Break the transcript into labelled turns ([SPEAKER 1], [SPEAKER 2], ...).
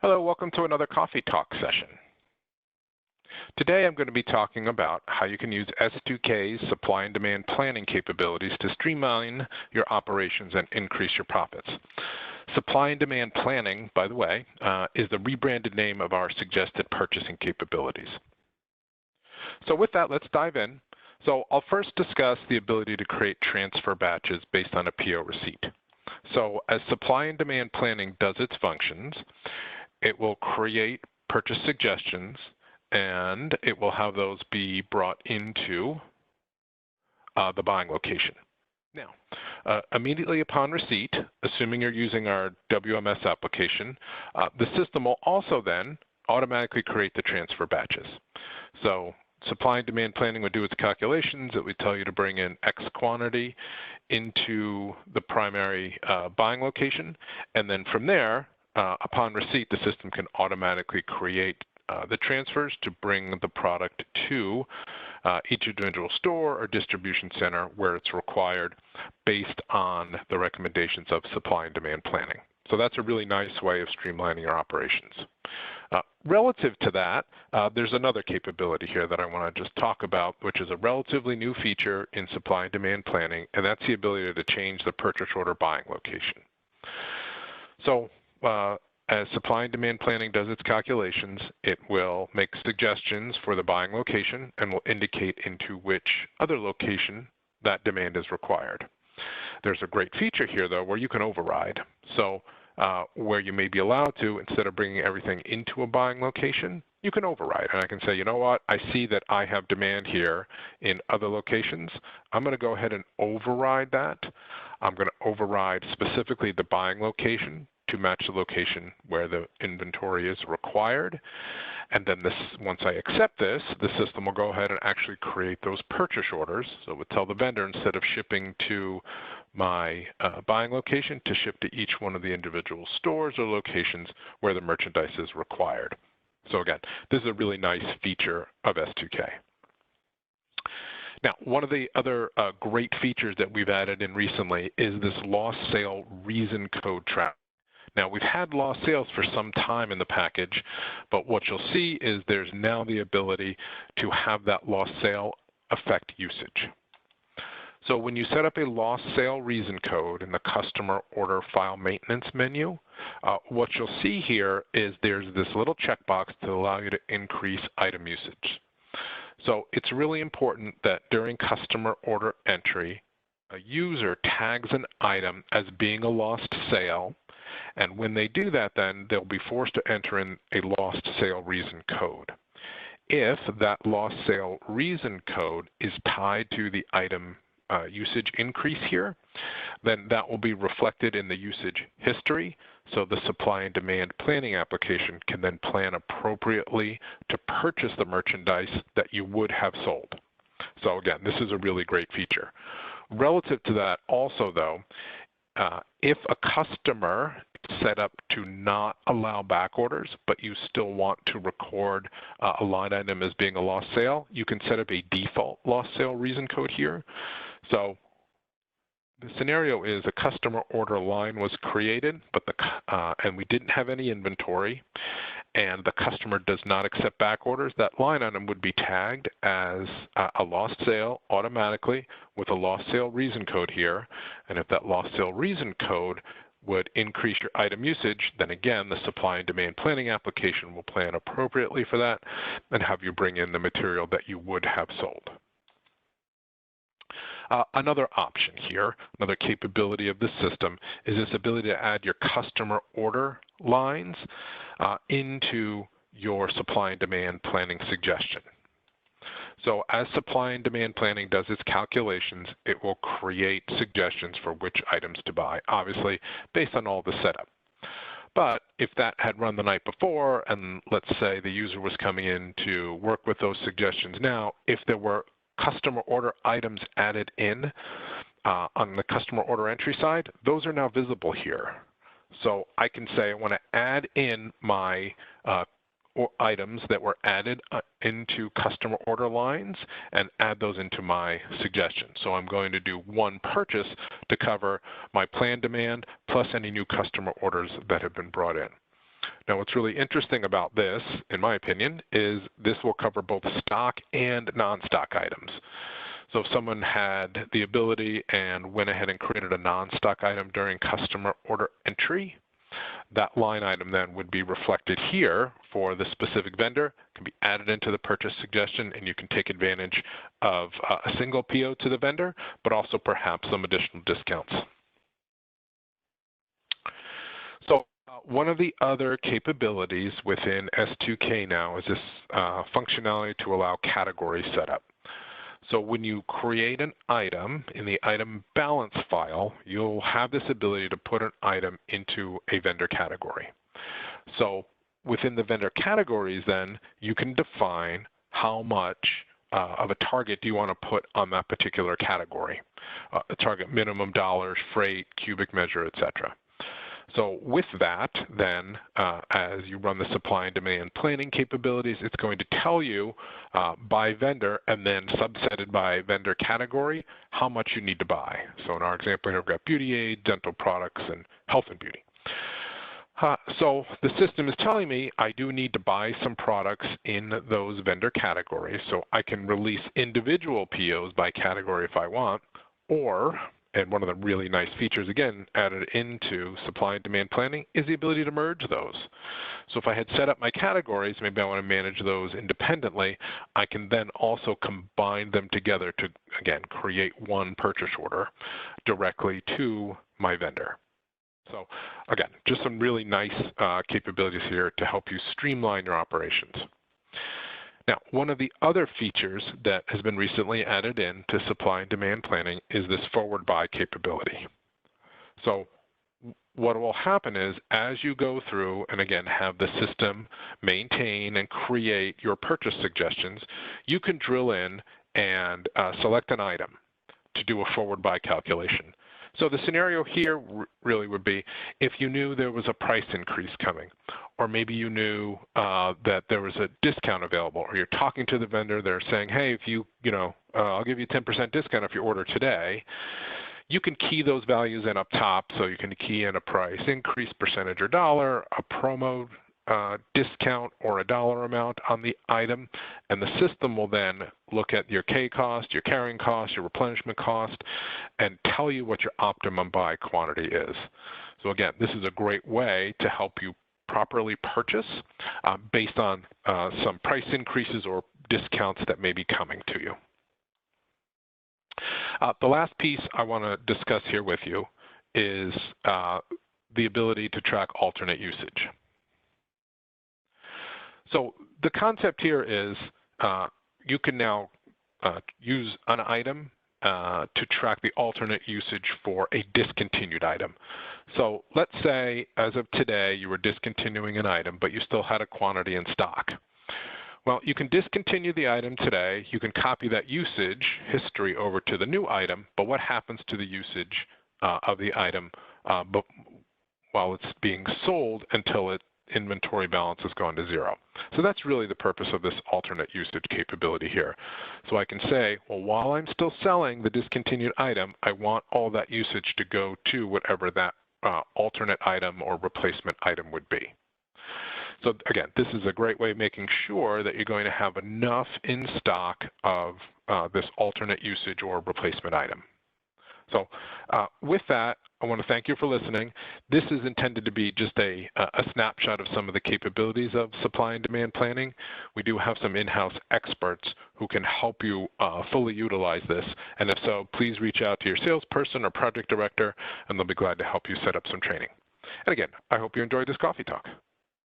[SPEAKER 1] Hello, welcome to another Coffee Talk session. Today I'm going to be talking about how you can use S2K's supply and demand planning capabilities to streamline your operations and increase your profits. Supply and demand planning, by the way, is the rebranded name of our suggested purchasing capabilities. So with that, let's dive in. So I'll first discuss the ability to create transfer batches based on a PO receipt. So as supply and demand planning does its functions, it will create purchase suggestions, and it will have those be brought into the buying location. Now, immediately upon receipt, assuming you're using our WMS application, the system will also then automatically create the transfer batches. So supply and demand planning would do its calculations. It would tell you to bring in X quantity into the primary buying location, and then from there, upon receipt, the system can automatically create the transfers to bring the product to each individual store or distribution center where it's required based on the recommendations of supply and demand planning. So that's a really nice way of streamlining your operations. Relative to that, there's another capability here that I want to just talk about, which is a relatively new feature in supply and demand planning, and that's the ability to change the purchase order buying location. So as supply and demand planning does its calculations, it will make suggestions for the buying location and will indicate into which other location that demand is required. There's a great feature here, though, where you can override. So where you may be allowed to, instead of bringing everything into a buying location, you can override. And I can say, you know what, I see that I have demand here in other locations. I'm going to go ahead and override that. I'm going to override specifically the buying location to match the location where the inventory is required. And then once I accept this, the system will go ahead and actually create those purchase orders. So it would tell the vendor, instead of shipping to my buying location, to ship to each one of the individual stores or locations where the merchandise is required. So again, this is a really nice feature of S2K. Now, one of the other great features that we've added in recently is this lost sale reason code tracking. Now, we've had lost sales for some time in the package, but what you'll see is there's now the ability to have that lost sale affect usage. So when you set up a lost sale reason code in the customer order file maintenance menu, what you'll see here is there's this little checkbox to allow you to increase item usage. So it's really important that during customer order entry, a user tags an item as being a lost sale. And when they do that, then they'll be forced to enter in a lost sale reason code. If that lost sale reason code is tied to the item usage increase here, then that will be reflected in the usage history. So the supply and demand planning application can then plan appropriately to purchase the merchandise that you would have sold. So again, this is a really great feature. Relative to that also, though, if a customer is set up to not allow back orders, but you still want to record a line item as being a lost sale, you can set up a default lost sale reason code here. So the scenario is a customer order line was created, but and we didn't have any inventory, and the customer does not accept back orders. That line item would be tagged as a lost sale automatically with a lost sale reason code here. And if that lost sale reason code would increase your item usage, then again, the supply and demand planning application will plan appropriately for that and have you bring in the material that you would have sold. Another option here, another capability of the system, is this ability to add your customer order lines into your supply and demand planning suggestion. So as supply and demand planning does its calculations, it will create suggestions for which items to buy, obviously based on all the setup. But if that had run the night before, and let's say the user was coming in to work with those suggestions now, if there were customer order items added in on the customer order entry side, those are now visible here. So I can say I want to add in my items that were added into customer order lines and add those into my suggestion. So I'm going to do one purchase to cover my planned demand plus any new customer orders that have been brought in. Now, what's really interesting about this, in my opinion, is this will cover both stock and non-stock items. So if someone had the ability and went ahead and created a non-stock item during customer order entry, that line item then would be reflected here for the specific vendor, can be added into the purchase suggestion, and you can take advantage of a single PO to the vendor, but also perhaps some additional discounts. So one of the other capabilities within S2K now is this functionality to allow category setup. So when you create an item in the item balance file, you'll have this ability to put an item into a vendor category. So within the vendor categories then, you can define how much of a target do you want to put on that particular category. A target minimum dollars, freight, cubic measure, etc. So with that, then, as you run the supply and demand planning capabilities, it's going to tell you by vendor and then subsetted by vendor category how much you need to buy. So in our example here, we've got beauty aid, dental products, and health and beauty. So the system is telling me I do need to buy some products in those vendor categories. So I can release individual POs by category if I want, or and one of the really nice features, again, added into supply and demand planning is the ability to merge those. So if I had set up my categories, maybe I want to manage those independently, I can then also combine them together to, again, create one purchase order directly to my vendor. So again, just some really nice capabilities here to help you streamline your operations. Now, one of the other features that has been recently added in to supply and demand planning is this forward buy capability. So what will happen is as you go through and again have the system maintain and create your purchase suggestions, you can drill in and select an item to do a forward buy calculation. So the scenario here really would be if you knew there was a price increase coming, or maybe you knew that there was a discount available, or you're talking to the vendor, they're saying, hey, if I'll give you 10% discount if you order today. You can key those values in up top, so you can key in a price increase, percentage or dollar, a promo discount or a dollar amount on the item, and the system will then look at your K cost, your carrying cost, your replenishment cost, and tell you what your optimum buy quantity is. So again, this is a great way to help you properly purchase based on some price increases or discounts that may be coming to you. The last piece I want to discuss here with you is the ability to track alternate usage. So the concept here is you can now use an item to track the alternate usage for a discontinued item. So let's say as of today you were discontinuing an item, but you still had a quantity in stock. Well, you can discontinue the item today. You can copy that usage history over to the new item, but what happens to the usage of the item while it's being sold until its inventory balance has gone to zero? So that's really the purpose of this alternate usage capability here. So I can say, well, while I'm still selling the discontinued item, I want all that usage to go to whatever that alternate item or replacement item would be. So again, this is a great way of making sure that you're going to have enough in stock of this alternate usage or replacement item. So with that, I want to thank you for listening. This is intended to be just a snapshot of some of the capabilities of supply and demand planning. We do have some in-house experts who can help you fully utilize this. And if so, please reach out to your salesperson or project director, and they'll be glad to help you set up some training. And again, I hope you enjoyed this coffee talk.